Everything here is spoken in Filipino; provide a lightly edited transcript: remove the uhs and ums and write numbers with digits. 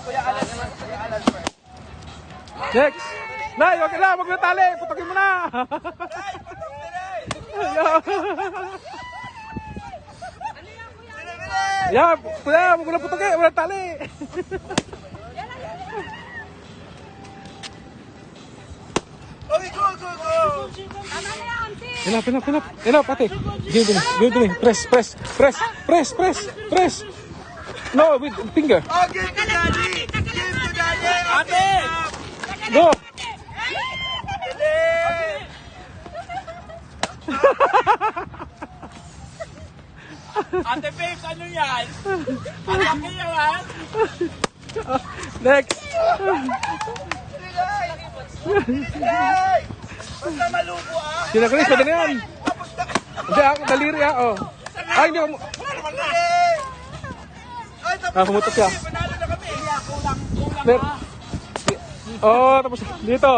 Kuya Alan. Kuya Alan first. Next! Nay, okay na, wag na tali! Putokin mo na! Yan, kuya, wag mo na putokin, wala tali! Okay, go! Enough, ate. Give to me. Press. No, with finger. Okay, to daddy! Give to daddy! Ate! Go! Ate Babes, ano yan? Ang laki yan! Next! Hey! Basta malubo ah! Sina Chris, pwede na yan. Hindi, daliri oh. Ay, hindi ako. Pumutok siya. Panalo na kami! Kulang Oh, tapos dito.